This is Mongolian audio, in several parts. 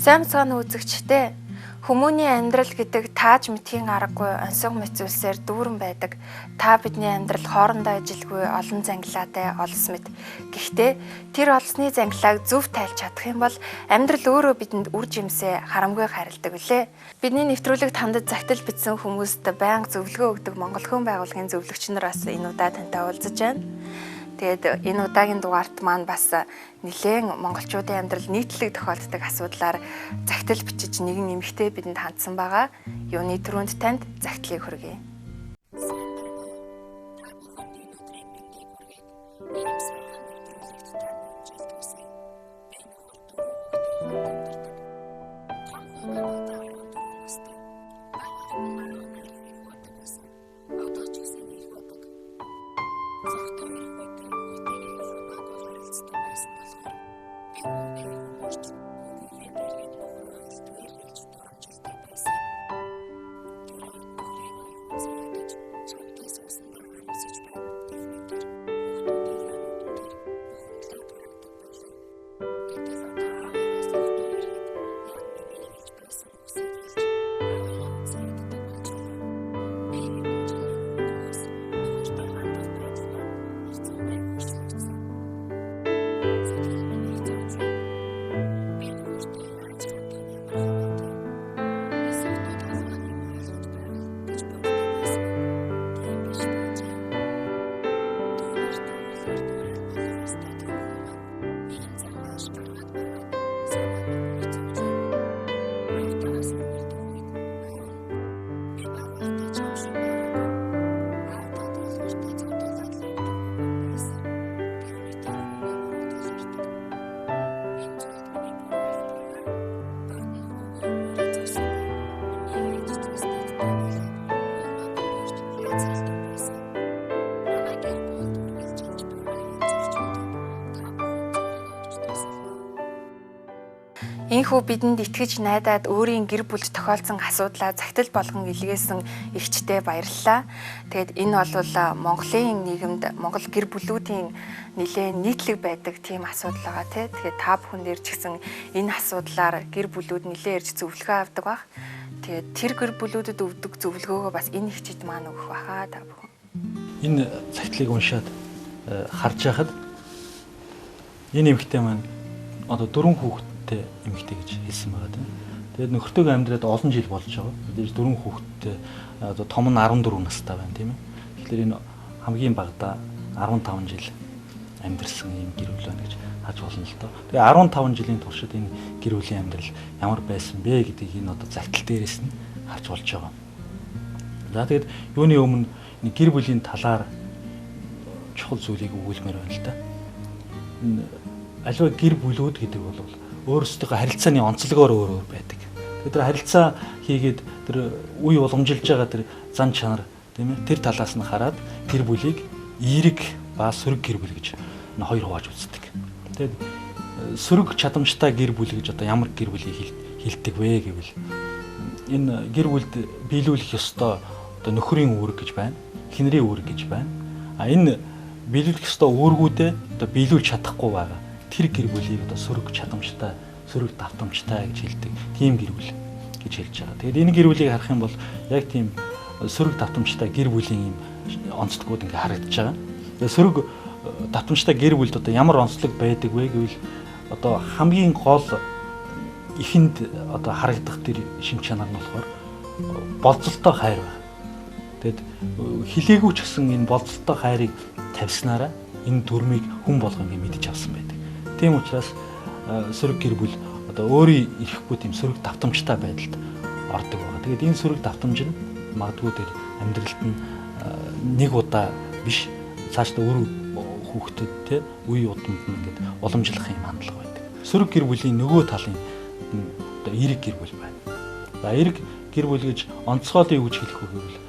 Сайн цаана үзэгчтэй хүмүүний амьдрал гэдэг тааж мэдхийн аргагүй онцгой мэт зүйлсээр дүүрэн байдаг. Та бидний амьдрал хоорондоо ажилгүй олон зангилаатай олс мэт. Гэхдээ тэр олсны зангилааг зөв тайлж чадах юм бол амьдрал өөрөө бидэнд үр жимсээ харамгүй харилдаг үлээ. Бидний нэвтрүүлэг тандад загтал бичсэн хүмүүст байнга зөвлөгөө өгдөг Монгол Хүн байгууллагын зөвлөгч нар бас энэ удаа тантай уулзаж байна. Тэгээд энэ удаагийн дугаарт маань бас нэлээд монголчуудын амьдрал нийтлэг тохиолддог асуудлаар загтал бичиж нэгэн эмэгтэй бидэнд хандсан байгаа. Юуны түрүүнд танд загтлыг хүргэе. Энэхүү бидэнд итгэж найдаад өөрийн гэр бүлд тохиолдсон асуудлаа загтал болгон илгээсэн эгчтэй баярлалаа. Тэгээд энэ бол Монголын нийгэмд Монгол гэр бүлүүдийн нэлээд нийтлэг байдаг тийм асуудал байгаа тий. Тэгээд та бүхэн дээр ч гэсэн энэ асуудлаар гэр бүлүүд нэлээд ирж зөвлөгөө авдаг баг. Тэгээд тэр гэр бүлүүдэд өгдөг зөвлөгөөгөө бас энэ эгчид маань өгөх баха та бүхэн. Энэ загтлыг уншаад харж байхад энэ эмэгтэй маань одоо 4 хүүхэдтэй эмэгтэй гэж хэлсэн байгаа тийм. Тэгээд нөхөртөөгөө амьдраад олон жил болж байгаа. Тэгээд 4 хүүхэдтэй одоо том нь 14 настай байна тийм ээ. Тэгэхээр энэ хамгийн багадаа 15 жил амьдэрсэн юм гэр бүл байна гэж харж болно л доо. Тэгээд 15 жилийн туршид энэ гэр бүлийн амьдрал ямар байсан бэ гэдгийг энэ одоо загтал дээрээс нь харж болж байгаа. За тэгээд юуны өмнө энэ гэр бүлийн талаар чухал зүйлийг өгүүлмээр байна л да. Аливаа гэр бүлүүд гэдэг бол өөрсдийнхөө харилцааны онцлогоор өөр өөр байдаг. Тэгэхээр тэр харилцаа хийгээд тэр үе уламжилж байгаа тэр зан чанар тийм ээ тэр талаас нь хараад гэр бүлийг эерэг ба сөрөг гэр бүл гэж хоёр хувааж үздэг. Тэгээд сөрөг чадамжтай гэр бүл гэж одоо ямар гэр бүлийг хэлдэг вэ гэвэл энэ гэр бүлд биелүүлэх ёстой одоо нөхрийн үүрэг гэж байна. Эхнэрийн үүрэг гэж байна. А энэ биелүүлэх ёстой үүргүүдээ одоо биелүүлж чадахгүй байгаа. Тэр гэр бүлийг одоо сөрөг чадамжтай, сөрөг давтамжтай гэж хэлдэг. Тийм гэр бүл гэж хэлж байгаа. Тэгээд энэ гэр бүлийг харах юм бол яг тийм сөрөг давтамжтай гэр бүлийн юм онцлогуд ингээ харагдаж байгаа. Тэгээд сөрөг давтамжтай гэр бүлд одоо ямар онцлог байдаг вэ гэвэл одоо хамгийн гол ихэнд одоо харагдах тэр шин чанар нь болохоор болцолтой хайр байна. Тэгэд хилээгүй ч гэсэн энэ болцолтой хайрыг тавьснараа энэ дүрмийг хүн болгон ингэ мэдэж авсан байдаг. Тийм учраас сөрөг гэр бүл одоо өөрийн ирэхгүй тийм сөрөг давтамжтай байдалд ордог байгаа. Тэгээд энэ сөрөг давтамж нь магадгүй тэр амьдралд нь нэг удаа биш цаашдаа өөр хүүхдэд те үе удамд нь ингээд уламжлах юм хандлага байдаг. Сөрөг гэр бүлийн нөгөө талын одоо эерэг гэр бүл байна. За эерэг гэр бүл гэж онцгойлон юу гэж хэлэх вэ гэвэл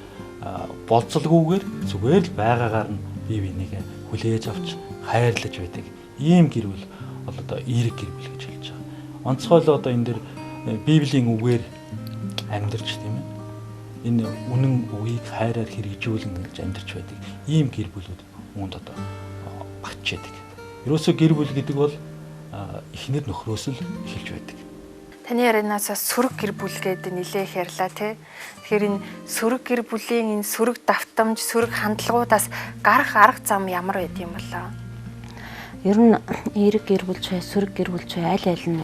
болцолгүйгээр зүгээр л байгаагаар нь бие бинийгээ хүлээж авч хайрлаж байдаг. Ийм гэр бүл бол одоо эерэг гэр бүл гэж хэлж байгаа. Онцгойлоо одоо энэ дэр Библийн үгээр амьдарч тийм ээ. Энэ үнэн үгийг хайраар хэрэгжүүлэн гэж амьдарч байдаг. Ийм гэр бүлүүд үүнд одоо багтж байдаг. Ерөөсөө гэр бүл гэдэг бол эхнэр нөхрөөс л эхэлж байдаг. Таны ярианаас сөрөг гэр бүл гэдэг нэлээх ярьлаа тий. Тэгэхээр энэ сөрөг гэр бүлийн энэ сөрөг давтамж, сөрөг хандлагуудаас гарах арга зам ямар байд юм болоо? Ер нь эерэг гэр бүл ч сөрөг гэр бүл ч аль аль нь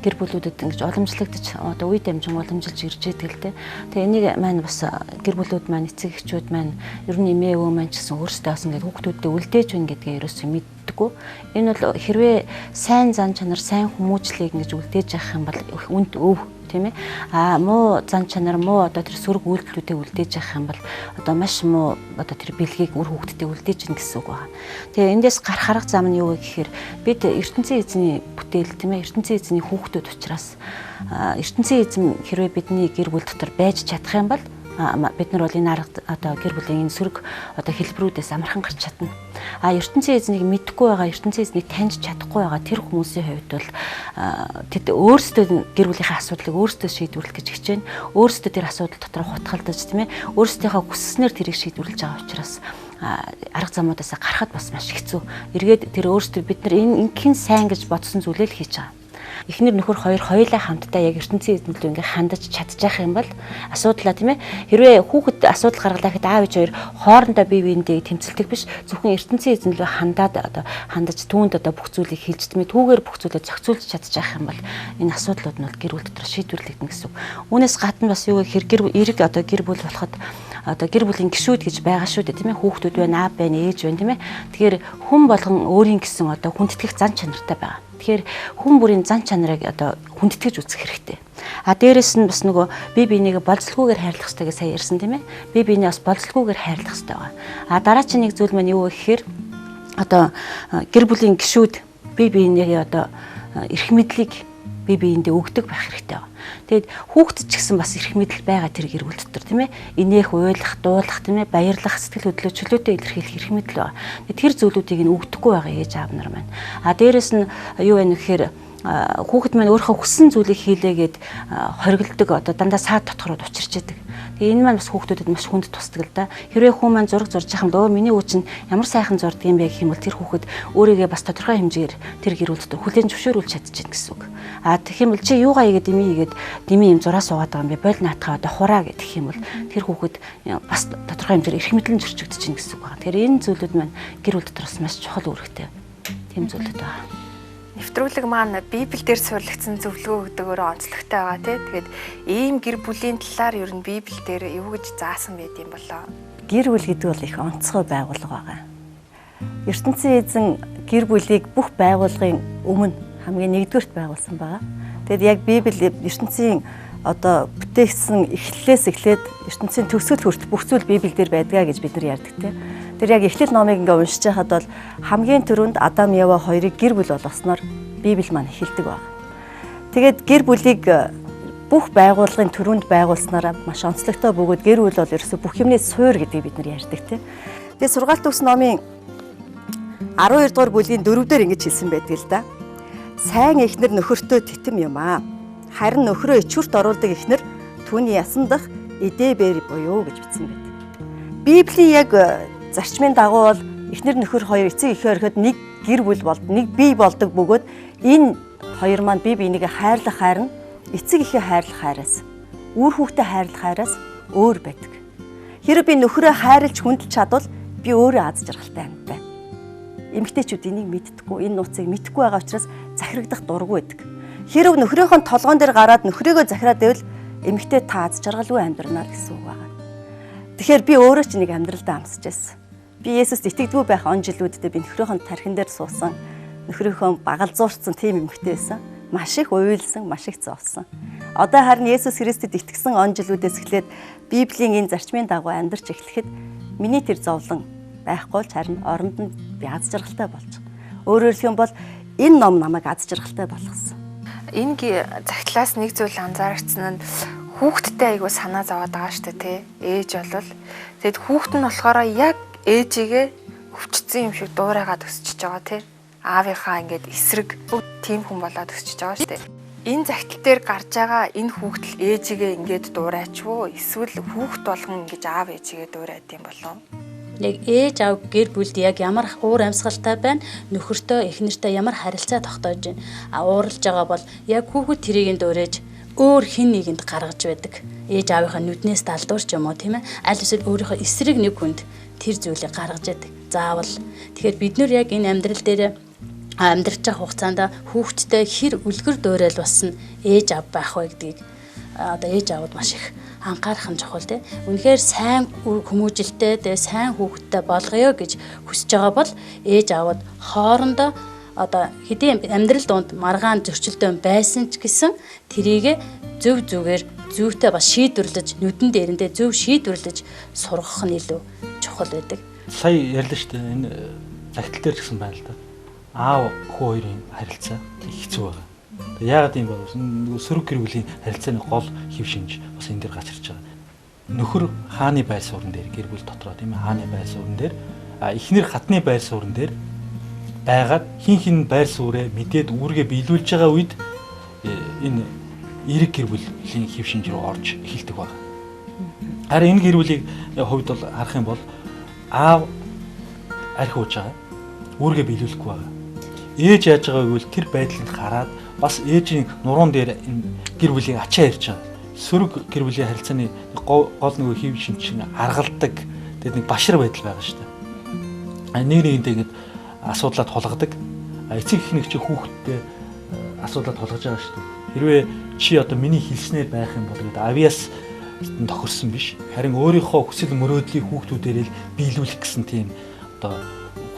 гэр бүлүүдэд ингэж уламжлагдаж одоо үе дамжин уламжилж ирж байдаг л дээ. Тэгээ энийг маань бас гэр бүлүүд маань эцэг эхчүүд маань ер нь эмээ өвөө маань ч гэсэн өөрсдөө бас ингэж хүүхдүүддээ үлдээж байна гэдгээ ерөөсөө мэддэггүй. Энэ бол хэрвээ сайн зан чанар, сайн хүмүүжлийг ингэж үлдээж авах юм бол үнд өв тийм ээ. Муу зан чанар, муу одоо тэр сөрөг үйлдэлүүдээ үлдээж авах юм бол одоо маш муу одоо тэр бэлгийг үр хүүхдэд үлдээж гин гэсэн үг байна. Тэгээ эндээс гарах арга зам нь юу вэ гэхээр бид ертөнцийн эзний бүтээл тийм ээ, ертөнцийн эзний хүүхдүүд учраас ертөнцийн эзэн хэрвээ бидний гэр бүл дотор байж чадах юм бол бид нар бол энэ арга одоо гэр бүлийн энэ сөрөг одоо хэлбэрүүдээс амархан гарч чадна. ертөнцийн эзнийг мэдгүй байгаа, ертөнцийн эзнийг таньж чадахгүй байгаа тэр хүмүүсийн хувьд бол тэд өөрсдөө гэр бүлийнхээ асуудлыг өөрсдөө шийдвэрлэх гэж хичээн. Өөрсдөө тэр асуудал дотор хутгалдаж тийм ээ, өөрсдийнхөө хүсснээр тэрийг шийдвэрлэж байгаа учраас арга замуудаас гарахад бас маш хэцүү. Эргээд тэр өөрсдөө бид нар энэ ингийн сайн гэж бодсон зүйлээ л хийж байгаа. Эхнэр нөхөр хоёр хоёулаа хамтдаа яг ертөнцийн эзэнлөө ингээ хандаж чадчих юм бол асуудлаа тийм ээ. Хэрвээ хүүхэд асуудал гаргалаа гэхэд аав ээж хоёр хоорондоо бие биендээ тэмцэлдэг биш, зөвхөн ертөнцийн эзэнлөө хандаж түүнд одоо бүх зүйлийг хилждэмээ түүгээр бүх зүйлээ зохицуулж чадчих юм бол энэ асуудлууд нь бол гэр бүл дотор шийдвэрлэгдэнэ гэсэн үг. Үүнээс гадна бас юу гэхээр эрэг одоо гэр бүл болоход одоо гэр бүлийн гишүүд гэж байгаа шүү дээ тийм ээ. Хүүхдүүд байна, аав байна, ээж байна тийм ээ. Тэгэхээр хүн болгон өөрийн гэсэн одоо хүндэтгэх зан чанартай байгаа. Тэгэхээр хүн бүрийн зан чанарыг одоо хүндэтгэж үзэх хэрэгтэй. Дээрэс нь бас нөгөө бие биенийг болцлоггүйгээр хайрлах хэрэгтэй гэж сая ярьсан тийм ээ. Бие биенээ бас болцлоггүйгээр хайрлах хэрэгтэй байгаа. Дараагийн нэг зүйл маань юу вэ гэхээр одоо гэр бүлийн гишүүд бие биенээ одоо эрх мэдлийг бие биендээ өгдөг байх хэрэгтэй байна. Тэгэд хүүхэд ч гэсэн бас эрх мэдэл байгаа тэр гэр бүл дотор тийм ээ. Инээх, уйлах, дуулах тийм ээ, баярлах, сэтгэл хөдлөл чөлөөтэй илэрхийлэх эрх мэдэл байна. Тэр зүйлүүдийг нь өгдөггүй байгаа ээж аав нар маань. Дээрэс нь юу вэ гэхээр хүүхэд маань өөрийнхөө хүссэн зүйлийг хийлээгээд хоригддог одоо дандаа саад дотгороод учирч яадаг. Тэгээ энэ маань бас хүүхдүүдэд маш хүнд тусдаг л да. Хэрвээ хүн маань зураг зурж яхам дөө миний өвч нь ямар сайхан зурдаг юм бэ гэх юм бол тэр хүүхэд өөрийгөө бас тодорхой хэмжээгээр тэр гэр бүл дотор хүлээн зөвшөөрүүлж чадчихна гэсэн үг. Тэгэх юм бол чи юугаа хийгээд дими юм зураа суугаад байгаа юм бэ? Бойл наатахаа одоо хураа гэх юм бол тэр хүүхэд бас тодорхой хэмжээгээр эрх мэдлэн зөрчигдөж чинь гэсэн үг байна. Тэгэхээр энэ зүйлүүд маань гэр бүл дотор бас маш чухал үүрэгтэй. Тийм зүйлүүд байна. Нэвтрүүлэг маань Библиэлд суурилсан зөвлөгөө өгдөгөөр онцлогтой байгаа тий. Тэгээд ийм гэр бүлийн талаар ер нь Библиэлд юу гэж заасан байд юм болоо? Гэр бүл гэдэг бол их онцгой байгууллага байгаа. ертөнцийн эзэн гэр бүлийг бүх байгууллагын өмнө хамгийн нэгдүгээрт байгуулсан байгаа. Тэгэд яг Библи ертөнцийн одоо бүтээгдсэн эхлэлээс эхлээд ертөнцийн төгсгөл хүртэл бүх зүйл Библиэлд байдгаа гэж бид нар ярьдаг тийм. Тэр яг эхлэл номыг ингээ уншиж байхад бол хамгийн түрүүнд Адам Ява хоёрыг гэр бүл болгосноор Библи маань эхэлдэг байна. Тэгээд гэр бүлийг бүх байгууллагын түрүүнд байгуулснараа маш онцлогтой бөгөөд гэр бүл бол ерөөсө бүх юмний суурь гэдгийг бид нар ярьдаг тийм. Тэгээд сургаалт төгс номын 12 дугаар бүлгийн 4-дөр ингэж хэлсэн байдаг л да. Сайн эхнэр нөхөртөө титэм юм аа. Харин нөхрөө ичвэрт оруулдаг эхнэр түүний ясан дах эдээбэр буюу гэж бичсэн байдаг. Библийн яг зарчмын дагуу бол эхнэр нөхөр хоёр эцэг эхээ орхиод нэг гэр бүл нэг бие болдог бөгөөд энэ хоёр маань бие биенийг хайрлах хайр нь эцэг эхээ хайрлах хайраас, үр хүүхдээ хайрлах хайраас өөр байдаг. Хэрэв би нөхрөө хайрлж хүндэлж чадвал би өөрөө аз жаргалтай амьтаа. Эмэгтэйчүүд энийг мэддэггүй, энэ нууцыг мэдхгүй байгаа учраас захирагдах дургүй байдаг. Хэрэв нөхрийнхөө толгоон дээр гараад нөхрийгөө захираад байвал эмэгтэй та аз жаргалгүй амьдрнаа гэсэн үг байна. Тэгэхээр би өөрөө ч нэг амьдралдаа амсаж байсан. Би Есүст итгэдэггүй байх он жилүүдэд би нөхрийнхөө тархин дээр суусан, нөхрийнхөө багалзуурсан тийм эмэгтэй байсан. Маш их уйлсан, маш их зовсон. Одоо харин Есүс Христэд итгэсэн он жилүүдээс эхлээд Библийн энэ зарчмын дагуу амьдарч эхлэхэд миний тэр зовлон байхгүй ч харин оронд нь би аз жаргалтай болж байгаа. Өөрөөр хэлэх юм бол энэ ном намайг аз жаргалтай болгосон. Энэ загтлаас нэг зүйл анзаарчихсан нь хүүхдтэй айгу санаа зовоод байгаа шүү дээ тий. Ээж болвол тэгэд хүүхд нь болохоор яг ээжигээ өвчтсөн юм шиг дуурайгаад өсчихөж байгаа тий. Аавынхаа ингээд эсрэг тийм хүн болоод өсчихөж байгаа шүү дээ. Энэ загтал дээр гарч байгаа энэ хүүхдэл ээжигээ ингээд дуурайчвуу эсвэл хүүхд болгон ингэж аав ээжигээ дуурайд юм болов? Яг ээж аав гэр бүлд яг ямар уур амьсгалтай байна, нөхөртөө эхнэртээ ямар харилцаа тогтоож байна. Ууралж байгаа бол яг хүүхэд тэрийг дуурайж өөр хин нэгэнд гаргаж байдаг. Ээж аавынхаа нүднээс далдуурч юм уу тийм ээ? Аль эсвэл өөрийнхөө эсрэг нэг хүнд тэр зүйлийг гаргаж байдаг. Заавал. Тэгэхээр бид нар яг энэ амьдрал дээр амьдрах хугацаанд хүүхдтэй хэр үлгэр дуурайл басна ээж аав байх вэ гэдгийг одоо ээж аавд маш их анхаарах нь чухал тийм. Үнэхээр сайн хүмүүжлтэй тэгээ сайн хүүхдтэй болгоё гэж хүсэж байгаа бол ээж аавд хоорондоо одоо хэдийн амьдрал донд маргаан зөрчилдөөн байсан ч гэсэн тэрийг зөв зүгээр зүйтэй бас шийдвэрлэж нүдэн дээрэндээ зөв шийдвэрлэж сургах нь илүү чухал байдаг. Сая ярьлаа шүү дээ. Энэ загтал дээр ч гэсэн байна л да. Аав хүү хоёрын харилцаа их хэцүү байгаа. Тэгээ яагаад юм бэ? Нөгөө сөрөг гэр бүлийн харилцааны гол хэв шинж бас энэ дээр гарч ирж байгаа. Нөхөр хааны байр суурин дээр гэр бүл дотроо тийм ээ хааны байр суурин дээр эхнэр хатны байр суурин дээр байгаад хин байр суурэ мэдээд үүргээ биелүүлж байгаа үед энэ эрэг гэр бүлийн хэв шинж рүү орж эхэлдэг байна. Харин энэ гэр бүлийн хувьд бол харах юм бол аав архи ууж байгаа. Үүргээ биелүүлэхгүй байгаа. Ээж яаж байгааг бол тэр байдлыг хараад бас ээжийн нуруунд дээр энэ гэр бүлийг ачаа ярьж байгаа. Сөрөг гэр бүлийн харилцааны гол нөгөө хэв шинж аргалдаг тэгээд нэг башир байдал байгаа шүү дээ. Нэг нэгэндээ ингэж асуудлаа тулгадаг. Эцэг эхнэр чи хүүхдтэй асуудлаа тулгаж байгаа шүү дээ. Хэрвээ чи одоо миний хэлснээр байх юм бол гэдэг авиас тохирсон биш. Харин өөрийнхөө хүсэл мөрөөдлийг хүүхдүүдээр л биелүүлэх гэсэн тийм одоо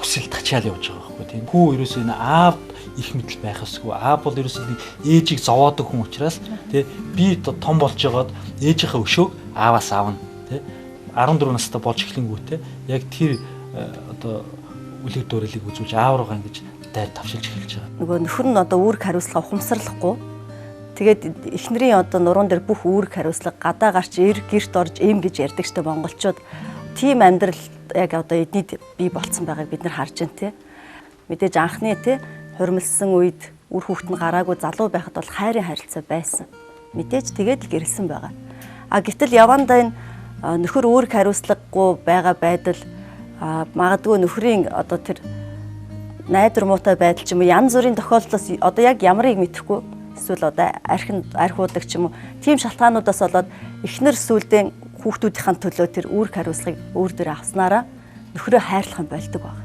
хүсэл тачаал явж байгаа байхгүй тийм. Хүү ерөөсөө энэ аав их мэдл байх ёсгүй. Аав бол ерөөсөө ээжийг зовоодог хүн учраас тий би том болж байгаад ээжийнхээ өшөөг ааваас аавна тий 14 настай болж эхлэнгүүтээ яг тэр одоо үлгэр дуурайлыг үзүүлж аав руугаа ингэж дайр тавшилж эхэлж байгаа. Нөгөө нөхөр нь одоо үүрэг хариуцлага ухамсарлахгүй. Тэгээд эхнэрийн одоо нуруун дээр бүх үүрэг хариуцлага гадаа гарч гэрт орж эм гэж ярьдаг штэ монголчууд. Тийм амьдрал яг одоо эднийд бий болцсон байгааг бид нар харж байна те. Мэдээж анхны те хурмилсан үед үр хүүхэд нь гараагүй залуу байхад бол хайрын харилцаа байсан. Мэдээж тэгээд л гэрэлсэн байгаа. Гэтэл явандаа энэ нөхөр үүрэг хариуцлагагүй байгаа байдал магадгүй нөхрийн одоо тэр найдвар муутай байдал ч юм уу янз бүрийн тохиолдлоос одоо яг ямарыг мэдэхгүй эсвэл одоо архиудаг ч юм уу тийм шалтгаануудаас болоод эхнэр сүлдэн хүүхдүүдийн төлөө тэр үүрэг хариуцлагыг өөр дөрөө авснараа нөхрөө хайрлах юм болдог баг.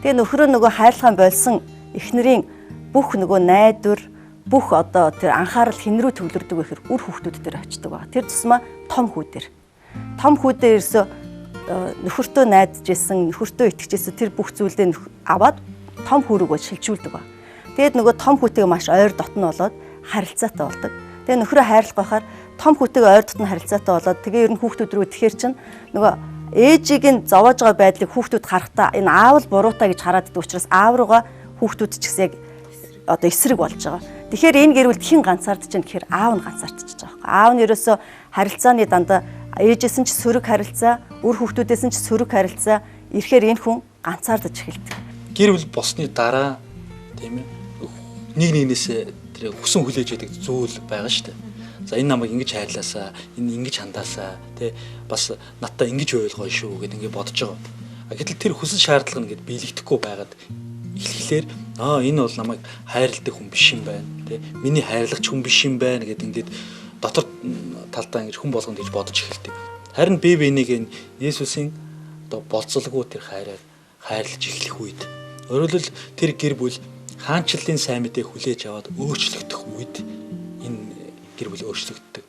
Тэгээ нөхрөө нөгөө хайрлах юм болсон эхнэрийн бүх нөгөө найдвар бүх одоо тэр анхаарал хэн рүү төвлөрдөг вэ гэхээр үр хүүхдүүд дээр очдөг баг. Тэр тусмаа том хүү дээр. Том хүү дээр ерөөсө нөхөртөө найдаж исэн, нөхөртөө итгэжсэн тэр бүх зүйлдээ аваад том хүү рүүгээ шилжүүлдэг баг. Тэгээд нөгөө том хүүтэйгээ маш ойр дотно болоод харилцаатай болдог. Тэгээ нөхрөө хайрлах байхаар том хүүтэйгээ ойр дотно харилцаатай болоод тэгээ ер нь хүүхдүүд рүү итгэхэр чинь нөгөө ээжийг нь зовоож байгаа байдлыг хүүхдүүд харахтаа энэ аав л буруутай гэж хараад идэг учраас аав руугаа хүүхдүүд ч гэсэн яг одоо эсрэг болж байгаа. Тэгэхээр энэ гэр бүлд хэн ганцаардж байна гэхээр аав нь ганцаардчихж байгаа. Аав нь ерөөсөө харилцааны дандаа ээжээс нь ч сөрөг харилцаа, үр хүүхдүүдээс нь ч сөрөг харилцаа ирэхээр энэ хүн ганцаардаж эхэлдэг. Гэр бүл босны дараа тийм ээ нэг нэгнээс тэр хүсэн хүлээж яадаг зүйл байгаа шүү дээ. За энэ намайг ингэж хайрлаасаа, энэ ингэж хандаасаа тий бас надтай ингэж ойлгоо шүү гэд ингэ бодож байгаа. Гэтэл тэр хүсэл шаардлага нь ингэ биелэгдэхгүй байгаад эхлэхлээр энэ бол намайг хайрладаг хүн биш юм байна тий миний хайрлагч хүн биш юм байна гэд ингээд дотор талдаа ингэж хүн болгонд гэж бодож эхэлдэг. Харин бие биенийг Есүсийн одоо болцолгүй тэр хайрлаж эхлэх үед өөрөлдөл тэр гэр бүл хаанчлалын сайн мэдээ хүлээж аваад өөрчлөгдөх үед энэ гэр бүл өөрчлөгддөг.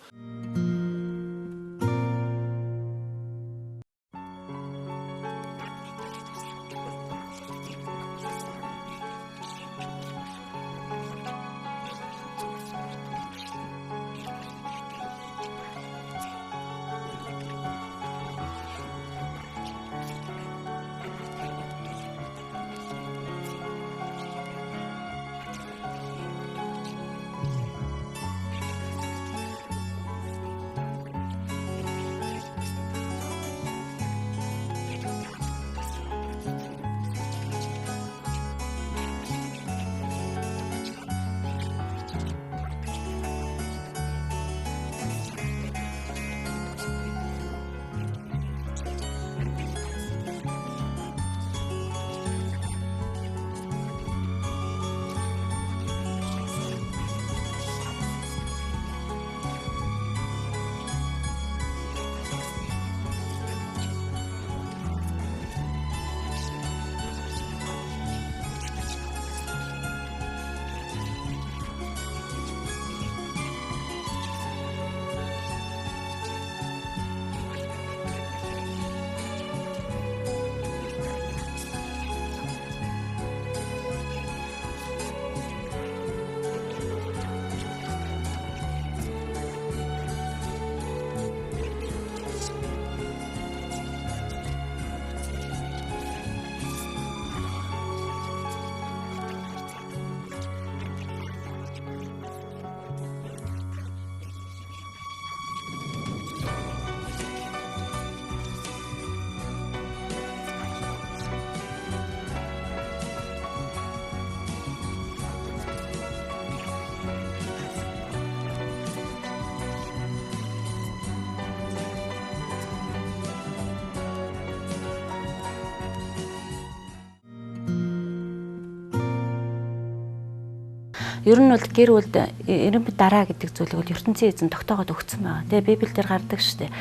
Ер нь бол гэр бүлд эренбит дараа гэдэг зүйлийг бол ертөнцийн эзэн тогтоогоод өгсөн байгаа. Тэгээ Библиэлд гардаг шүү дээ.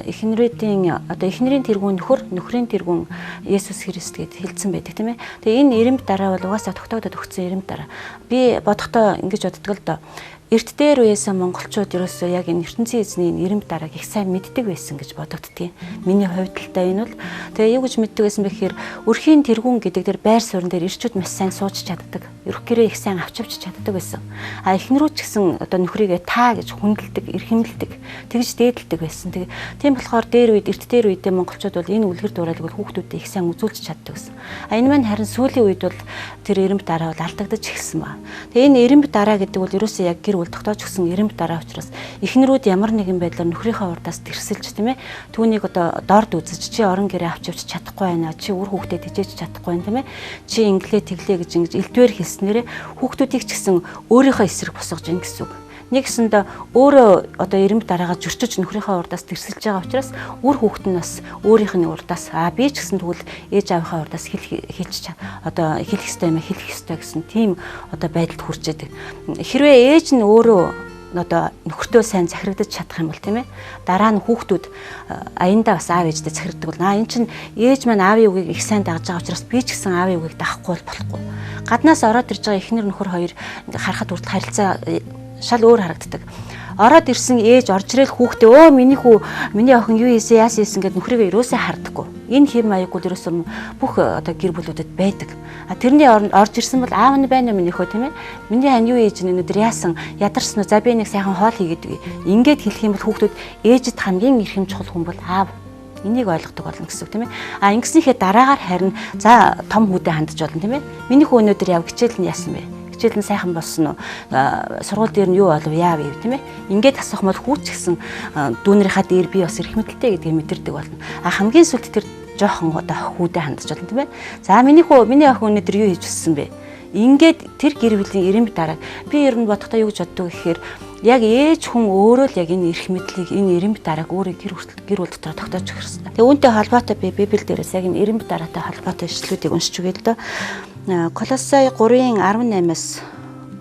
Эхнэрийн тэргүүн нөхөр, нөхрийн тэргүүн Есүс Христ гэд хэлсэн байдаг тийм ээ. Тэгээ энэ эренбит дараа бол угаасаа тогтоогдод өгсөн эренбит дараа. Би бодохдоо ингэж боддог л доо. Эрт дээр үеэсэн монголчууд ерөөсөө яг энэ ертөнцийн эзний эренбит дарааг их сайн мэддэг байсан гэж бодогдтiin. Миний хувьд л та энэ бол тэгээ юу гэж мэддэг байсан бэ гэхээр өрхийн тэргүүн гэдэг дээр байр суурин дээр ирчүүд маш сайн сууж чаддаг. Өрх гэрээ их сайн авч явж чаддаг байсан. А эхнэрүүд ч гэсэн одоо нөхрийгээ та гэж хүндэлдэг, эрхэмлдэг, тэгж дээдэлдэг байсан. Тийм болохоор эрт дээр үедээ монголчууд бол энэ үлгэр дуурайлыг бол хүүхдүүдэд их сайн үзүүлж чаддаг байсан. А энэ маань харин сүүлийн үед бол тэр эренбит дараа бол алдагдаж эхэлсэн байна. Тэгээ энэ эренбит дараа гэдэг бол ерөөсөө яг гэр тогтоож өгсөн эренбит дараа учраас эхнэрүүд ямар нэгэн байдлаар нөхрийнхөө урдаас тэрсэлж тийм ээ түүнийг одоо дорд үзэж чи орон гэрээ авч явж чадахгүй байна чи үр хүүхдэд тижээж чадахгүй байна тийм ээ чи инглээ тэглээ гэж ингэж элдвэр хэлснээрээ хүүхдүүдийг ч гэсэн өөрийнхөө эсрэг босгож ийн гэсэн үг. Нэгсэндээ өөрөө одоо эренбит дараагаа зөрчиж нөхрийнхөө урдаас тэрсэлж байгаа учраас үр хүүхэд нь бас өөрийнх нь урдаас би ч гэсэн тэгвэл ээж аавынхаа урдаас хэлэх ёстой юм хэлэх ёстой гэсэн тийм одоо байдалд хүрч идэг. Хэрвээ ээж нь өөрөө одоо нөхөртөө сайн захирагдаж чадах юм бол тийм ээ дараа нь хүүхдүүд аяндаа бас аав ээждээ захирагддаг бол энэ чинь ээж маань аавын үгийг их сайн дагж байгаа учраас би ч гэсэн аавын үгийг дагахгүй болохгүй. Гаднаас ороод ирж байгаа эхнэр нөхөр хоёр харахад хүртэл харилцаа шал өөр харагддаг. Ороод ирсэн ээж орж ирэл хүүхдээ миний охин юу хийсэн яасан гэд нөхрийгөө ерөөсөө хардаггүй. Энэ хэм маяггүй ерөөсөө бүх одоо гэр бүлүүдэд байдаг. Тэрний орж ирсэн бол аав нь байна уу минийхөө тийм ээ. Миний ань юу ээж нь өнөдөр яасан ядарсан уу за би нэг сайхан хоол хийгээд үгүй. Ингээд хэлэх юм бол хүүхдүүд ээжэд хамгийн эрхэм чухал хүн бол аав. Энийг ойлгодог болно гэсэн үг тийм ээ. Ингэснийхээ дараагаар харин за том хүүдэд хандж болно тийм ээ. Минийхөө өнөдөр яв хичээл нь яасан бэ? Хичээл нь сайхан болсон уу? Сургууль дээр нь юу болов яав юм тийм ээ. Ингээд асуух бол хүүч гэсэн дүүнэрийнхаа дээр би бас эрх мэдэлтэй гэдгийг мэдэрдэг болно. Хамгийн сүлд тэр жоохон одоо хүүдэд хандж болно тийм ээ. За миний охин өнөдөр юу хийж өссөн бэ? Ингээд тэр гэр бүлийн эренбит дарааг би ер нь бодохдоо юу гэж боддог гэхээр яг ээж хүн өөрөө л яг энэ эрх мэдлийг энэ эренбит дарааг өөрөө гэр бүл дотор тогтоож өгөх хэрэгтэй. Тэгээ үүнтэй холбоотой би Библиэл дээрээс яг энэ эренбит дараатай холбоотой ишлүүдийг уншиж үгүй л доо. Колосай 3:18-аас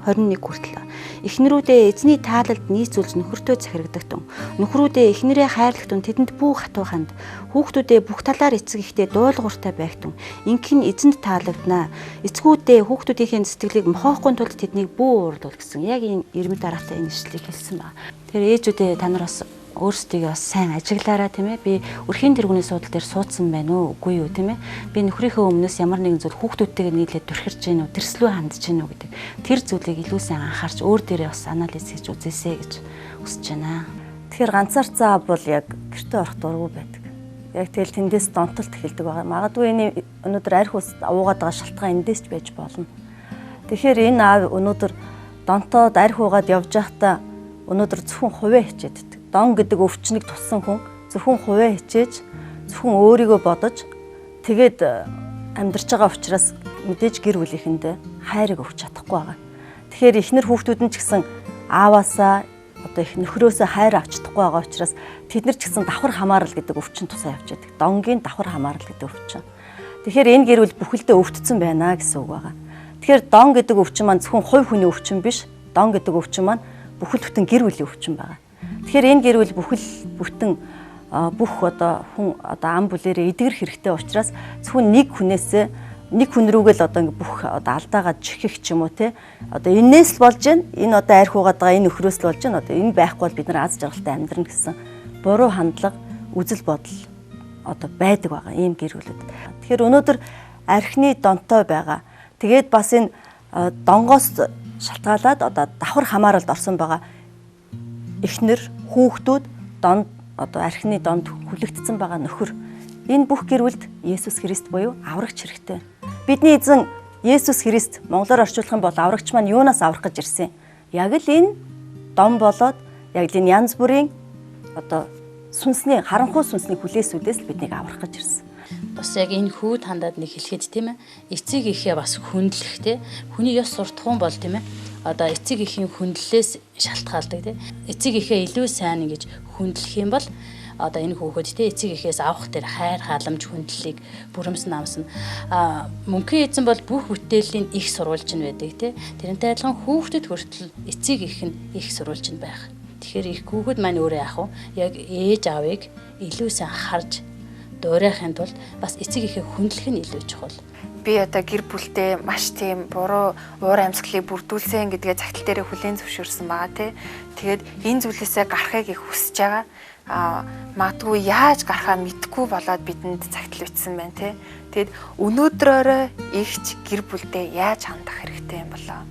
21 хүртэл. Эхнэрүүдээ эзний таалалд нийцүүлж нөхөртөө захирагдагтун. Нөхрүүдээ эхнэрээ хайрлахтун тэдэнд бүх хатуу ханд. Хүүхдүүдээ бүх талаар эцэг ихтэй дуулууртай байгтун. Ингэх нь эзэнд таалагдана. Эцгүүдээ хүүхдүүдийн сэтгэлийг мохоохгүй тулд тэднийг бүү урдуул гэсэн. Яг энэ эренбит дараатай энэ ишлэлийг хэлсэн байна. Тэр ээжүүдээ та нар бас өөрсдийгөө бас сайн ажиглаараа тийм ээ. Би өрхийн тэргүүний суудал дээр суудсан байна уу үгүй юу тийм ээ. Би нөхрийнхөө өмнөөс ямар нэгэн зүйл хүүхдүүдтэйгээ нийлээд төрхирч гин үү тэрслүү хандж гин үү гэдэг. Тэр зүйлийг илүү сайн анхаарч өөр дээрээ бас анализ хийж үзээсэй гэж хүсэж байна. Тэгэхээр ганцаар цаав бол яг гэртээ орох дургүй байдаг. Яг тэгэл тэндээс донтолт эхэлдэг байгаа. Магадгүй энэ өнөөдөр арх ус уугаад байгаа шалтгаан эндээс ч байж болно. Тэгэхээр энэ аав өнөөдөр донтоод арх уугаад явж байхдаа өнөөдөр зөвхөн хувиа хичээдэг. Дон гэдэг өвчнийг туссан хүн зөвхөн хувиа хичээж зөвхөн өөрийгөө бодож тэгээд амьдарч байгаа учраас мэдээж гэр бүлийнхэндээ хайрыг өгч чадахгүй байгаа. Тэгэхээр эхнэр хүүхдүүд нь ч гэсэн ааваасаа одоо их нөхрөөсөө хайр авч чадахгүй байгаа учраас тэд нар ч гэсэн давхар хамаарал гэдэг өвчин тусаа явж байдаг. Донгийн давхар хамаарал гэдэг өвчин. Тэгэхээр энэ гэр бүл бүхэлдээ өвдсөн байна гэсэн үг байгаа. Тэгэхээр дон гэдэг өвчин маань зөвхөн хувь хүний өвчин биш. Дон гэдэг өвчин маань бүхэл бүтэн гэр бүлийн өвчин байгаа. Тэгэхээр энэ гэр бүл бүхэл бүтэн бүх одоо хүн одоо ам бүлээрээ эдгэр хэрэгтэй учраас зөвхөн нэг хүн рүүгээ л одоо бүх одоо алдаагаа жихэх ч юм уу те одоо энээс л болж байна. Энэ одоо арх уугаад байгаа энэ нөхрөөс л болж байна. Одоо энэ байхгүй бол бид нар аз жаргалтай амьдрна гэсэн буруу хандлага, үзэл бодол одоо байдаг байгаа ийм гэр бүлүүд. Тэгэхээр өнөөдөр архины донтой байгаа. Тэгээд бас энэ донгоос шалтгаалаад одоо давхар хамааралд орсон байгаа эхнэр, хүүхдүүд донд одоо архины донд хүлэгдсэн байгаа нөхөр. Энэ бүх гэр бүлд Есүс Христ буюу аврагч хэрэгтэй. Бидний эзэн Есүс Христ монголоор орчуулах юм бол аврагч маань юунаас аврах гэж ирсэн? Яг л энэ дом болоод яг л энэ янз бүрийн одоо сүнсний харанхуй сүнсний хүлээсүүдээс л биднийг аврах гэж ирсэн. Бас яг энэ хүүд хандаад нэг хэлэхэд тийм ээ. Эцэг ихээ бас хүндлэх тийм. Хүний ёс суртахуун бол тийм ээ. Одоо эцэг ихийн хүндлэлээс шалтгаалдаг тийм. Эцэг ихээ илүү сайн ингэж хүндлэх юм бол одоо энэ хүүхэд те эцэг эхээс авах тэр хайр халамж хүндлэлийг бүрэмсэн амсна. Мөнхийн эзэн бол бүх бүтээлийн их сурвалж нь байдаг те. Тэрнтэй адилхан хүүхдэд хүртэл эцэг эх нь их сурвалж нь байх. Тэгэхээр их хүүхэд маань өөрөө яах вэ? Яг ээж аавыг илүү сайн харж дуурайхын тулд бас эцэг эхээ хүндлэх нь илүү чухал. Би одоо гэр бүлдээ маш тийм буруу уур амьсгалыг бүрдүүлсэн гэдгээ загтал дээр хүлээн зөвшөөрсөн байгаа тий. Тэгээд энэ зүйлээсээ гарахыг их хүсэж байгаа. Магадгүй яаж гарахаа мэдэхгүй болоод бидэнд загтал бичсэн байна тий. Тэгэд өнөөдрөөрөө ихч гэр бүлдээ яаж хандах хэрэгтэй юм болоо?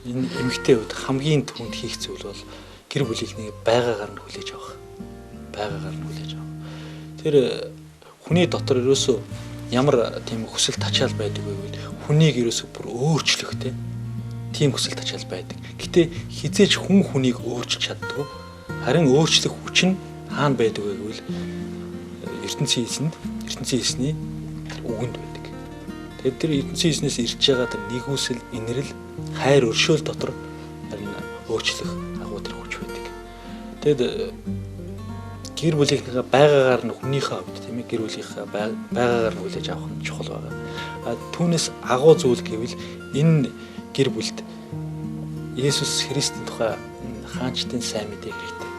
Энэ эмэгтэй үед хамгийн түрүүнд хийх зүйл бол гэр бүлийг нэг байгаагаар нь хүлээж авах. Байгаагаар нь хүлээж авах. Тэр хүний дотор ерөөсөө ямар тийм хүсэл тачаал байдаг вэ гэвэл хүнийг ерөөсөө бүр өөрчлөх тийм хүсэл тачаал байдаг. Гэтэ хизээж хүн хүнийг өөрчилж чаддаг. Харин өөрчлөх хүч нь хаана байдаг вэ гэвэл ертөнцийн эзний үгэнд байдаг. Тэгэхээр тэр ертөнцийн эзнээс ирж байгаа тэр нэгүсэл, инэрл, хайр, өршөөл дотор харин өөрчлөх агуу тэр хүч байдаг. Тэгэд гэр бүлийнхээ байгаагаар нь хүнийхээ хувьд тийм ээ гэр бүлийнхээ байгаагаар нь хүлээж авах нь чухал байгаа. Түүнээс агуу зүйл гэвэл энэ гэр бүлд Есүс Христийн тухай хаанчлалын сайн мэдээ хэрэгтэй.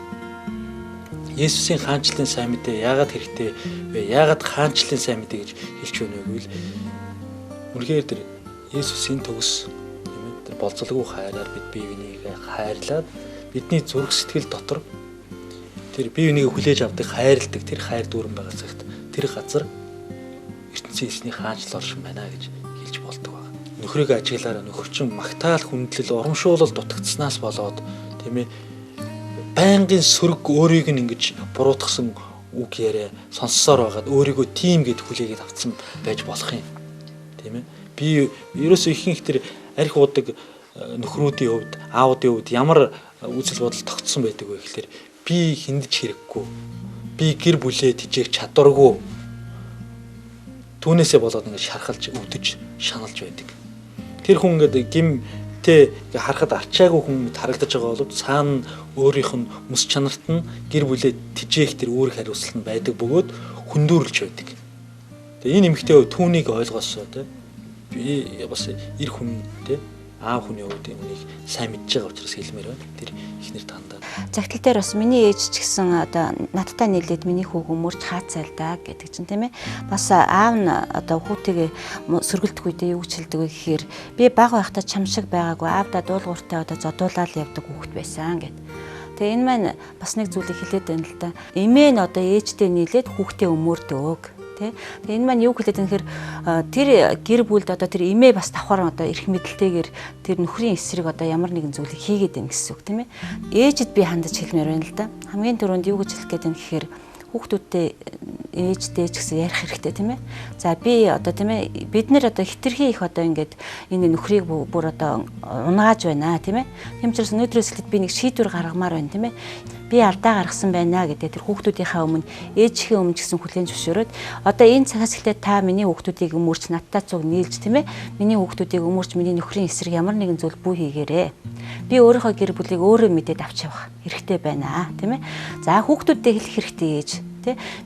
Есүсийн хаанчлалын сайн мэдээ яагаад хэрэгтэй вэ? Яагаад хаанчлалын сайн мэдээ гэж хэлж байна вэ гэвэл үнэхээр тэр Есүсийн төгс тийм ээ тэр болцолгүй хайраар бид бие бинийгээ хайрлаад бидний зүрх сэтгэл дотор тэр бие бинийгээ хүлээж авдаг, хайрладаг тэр хайр дүүрэн байгаа цагт тэр газар ертөнцийн эзний хаанчлал оршин байна гэж хэлж болдог байна. Нөхрийг ажиглаараа нөхөрчин магтаал хүндлэл урамшуулал дутагдсанаас болоод тийм ээ байнгын сөрөг өөрийг нь ингэж буруутгасан үг яриа сонссоор байгаад өөрийгөө тийм гэд хүлээгээд авцсан байж болох юм. Тийм ээ. Би ерөөсөө ихэнх тэр арх уудаг нөхрүүдийн хувьд, аавуудын хувьд ямар үзэл бодол тогтсон байдаг вэ гэхээр би хиндэж хэрэггүй. Би гэр бүлээ тижээх чадваргүй. Түүнээсээ болоод ингэж шархалж өвдөж шаналж байдаг. Тэр хүн ингээд гимтэй харахад арчаагүй хүн харагдаж байгаа бол цаана өөрийнх нь мэс чанарт нь гэр бүлээ тижээх тэр үүрэг хариуцлал нь байдаг бөгөөд хүндүүрлж байдаг. Тэгээ энэ эмэгтэй түүнийг ойлгосоо тий. Би бас эр хүн тий аав хүний хувьд энийг сайн мэдж байгаа учраас хэлмээр байна. Тэр ихнэр тандаа. Загтал дээр бас миний ээж ч гэсэн одоо надтай нийлээд миний хүүг өмөрч хаацайлдаа гэдэг чинь тийм ээ. Бас аав нь одоо хүүтэйгээ сөргөлдөх үедээ юу гэж хэлдэг вэ гэхээр би бага байхдаа чам шиг байгаагүй аавда дуулууртай одоо зодуулаад явдаг хүүхэд байсан гэд. Тэгээ энэ маань бас нэг зүйлийг хэлээд байна л да. Эмээ нь одоо ээжтэй нийлээд хүүхдээ өмөрдөг. Тэгээ энэ маань юу хэлээд байна гэхээр тэр гэр бүлд одоо тэр эмээ бас давхар одоо эрх мэдэлтэйгээр тэр нөхрийн эсрэг одоо ямар нэгэн зүйлийг хийгээд байна гэсэн үг тийм ээ. Ээжэд би хандаж хэлмээр байна л да. Хамгийн түрүүнд юу гэж хэлэх гээд байна гэхээр хүүхдүүдтэй ээжтэй ч гэсэн ярих хэрэгтэй тийм ээ. За би одоо тийм ээ бид нэр одоо хитрхи их одоо ингээд энэ нөхрийг бүр одоо унгааж байна тийм ээ. Тийм учраас өнөөдрөөс эхлээд би нэг шийдвэр гаргамаар байна тийм ээ. Би алдаа гаргасан байна гэдэг тэр хүүхдүүдийнхээ өмнө ээжийнхээ өмнө гэсэн хүлээн зөвшөөрөөд одоо энэ цагаас эхлээд та миний хүүхдүүдийг өмөрч надтай цуг нийлж тийм ээ. Миний хүүхдүүдийг өмөрч миний нөхрийн эсрэг ямар нэгэн зүйл бүү хийгээрэй. Би өөрийнхөө гэр бүлийг өөрөө мэдээд авч явах хэрэгтэй байна тийм ээ. За хүүхдүүдтэй хэлэх хэрэгтэй ээж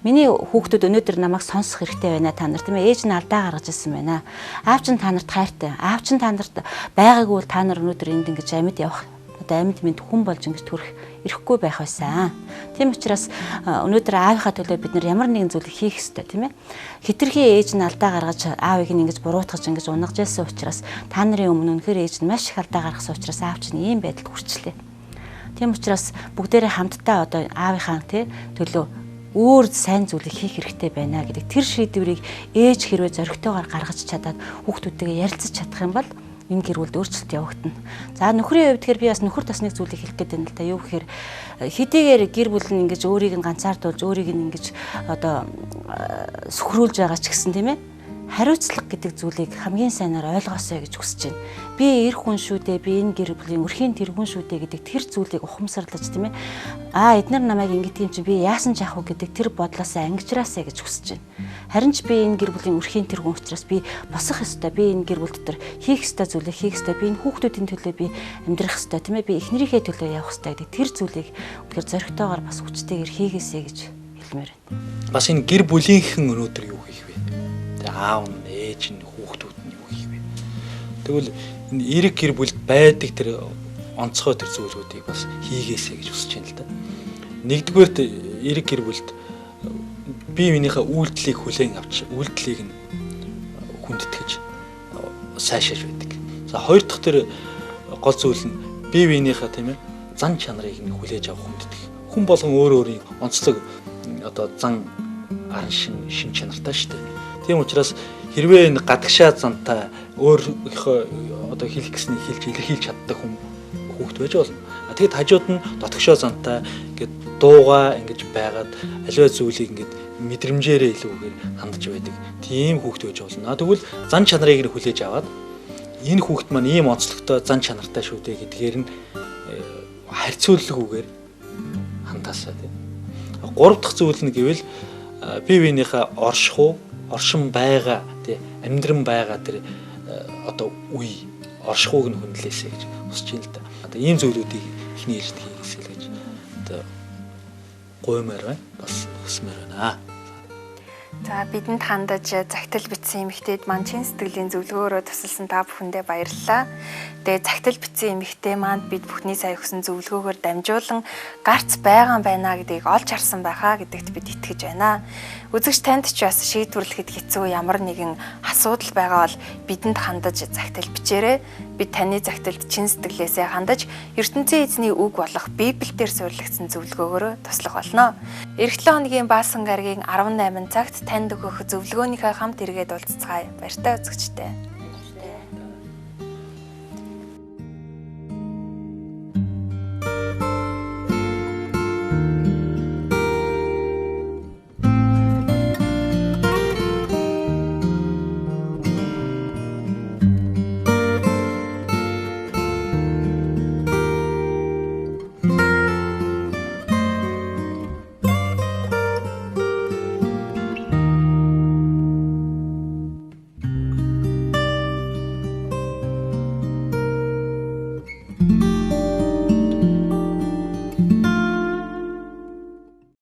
миний хүүхдүүд өнөөдөр намайг сонсох хэрэгтэй байна та нар тийм ээ. Ээж нь алдаа гаргаж ирсэн байна. Аав чинь та нарт хайртай. Аав чинь та нарт байгаагүй бол та нар өнөөдөр энд ингэж амьд явах одоо амьд мэд хүн болж ингэж төрөх ирэхгүй байх байсан. Тийм учраас өнөөдөр аавынхаа төлөө бид нар ямар нэгэн зүйлийг хийх ёстой тийм ээ. Хитрхи ээж нь алдаа гаргаж аавыг нь ингэж буруутгаж ингэж унгаж байсан учраас та нарын өмнө үнэхээр ээж нь маш их алдаа гаргасан учраас аав чинь ийм байдалд хүрчлээ. Тийм учраас бүгдээрээ хамтдаа одоо аавынхаа төлөө өөр сайн зүйлийг хийх хэрэгтэй байна гэдэг тэр шийдвэрийг ээж хэрвээ зоригтойгоор гаргаж чадаад хүүхдүүдтэйгээ ярилцаж чадах юм бол энэ гэр бүлд өөрчлөлт явагдана. За нөхрийн хувьд тэгэхээр би бас нөхөр тасны зүйлийг хэлэх гээд байна л да. Юу гэхээр хэдийгээр гэр бүл нь ингэж өөрийг нь ганцаардуулж өөрийг нь ингэж одоо сөхрүүлж байгаа ч гэсэн тийм ээ. хариуцлага гэдэг зүйлийг хамгийн сайнаар ойлгоосой гэж хүсэж байна. Би эр хүн шүү дээ, би энэ гэр бүлийн өрхийн тэргүүн шүү дээ гэдэг тэр зүйлийг ухамсарлаж тийм ээ. Эдгээр намайг ингэдэг юм чи би яасан ч яах вэ гэдэг тэр бодлоосоо ангижраасаа гэж хүсэж байна. Харин ч би энэ гэр бүлийн өрхийн тэргүүн учраас би босох ёстой, би энэ гэр бүл дотор хийх ёстой зүйлээ хийх ёстой, би энэ хүүхдүүдийн төлөө би амьдрах ёстой тийм ээ, би эхнэрийнхээ төлөө явах ёстой гэдэг тэр зүйлийг үнэхээр зоригтойгоор бас хүчтэйгээр хийгээсэй гэж хэлмээр байна. Бас энэ гэр бүлийнхэн өнөөдөр юу хийх вэ? Тэгээ аав нь, ээж нь, хүүхдүүд нь юу хийх вэ? Тэгвэл энэ эрэг гэр бүлд байдаг тэр онцгой тэр зүйлүүдийг бас хийгээсэй гэж хүсэж байна л да. Нэгдүгээрт эрэг гэр бүлд бие биенийхээ үйлдэлийг хүлээн авч үйлдэлийг нь хүндэтгэж сайшааж байдаг. За хоёр дахь тэр гол зүйл нь бие биенийхээ тийм ээ зан чанарыг нь хүлээж авах хүндэтгэх. Хүн болгон өөр өөрийн онцлог одоо зан арын шин чанартай шүү дээ. Тийм учраас хэрвээ энэ гадагшаа зантай өөрийнхөө одоо хэлэх гэснийг хэлж илэрхийлж чаддаг хүн хүүхэд байж болно. Тэгэд хажууд нь дотгошоо зантай ингээд дуугаа ингэж байгаад аливаа зүйлийг ингээд мэдрэмжээрээ илүүгээр хандж байдаг. Тийм хүүхэд байж болно. Тэгвэл зан чанарыг нь хүлээж аваад энэ хүүхэд маань ийм онцлогтой зан чанартай шүү дээ гэдгээр нь харьцуулалгүйгээр хандаасаа тийм. Гурав дахь зүйл нь гэвэл бие биенийхээ оршин байгаа тий амьдран байгаа тэр одоо үе оршихуйг нь хүндлээсэй гэж хүсэж байна л да. Одоо ийм зүйлүүдийг эхний ээлжид хийгээсэй л гэж одоо гуймаар байна. Бас хүсмээр байна. За бидэнд хандаж загтал бичсэн эмэгтэйд маань чин сэтгэлийн зөвлөгөөрөө тусалсан та бүхэндээ баярлалаа. Тэгээ загтал бичсэн эмэгтэй маань бид бүхний сая өгсөн зөвлөгөөгөөр дамжуулан гарц байгаа байна гэдгийг олж харсан байхаа гэдэгт бид итгэж байна. Үзэгч танд ч бас шийдвэрлэхэд хэцүү ямар нэгэн асуудал байгаа бол бидэнд хандаж загтал бичээрэй. Бид таны загталд чин сэтгэлээсээ хандаж ертөнцийн эзний үг болох Библиэлд суурилагдсан зөвлөгөөгөөр туслах болно. Эх 7 хоногийн Баасан гарагийн 18 цагт танд өгөх зөвлөгөөнийхөө хамт эргээд уулзцгаая. Баяртай үзэгчтэй.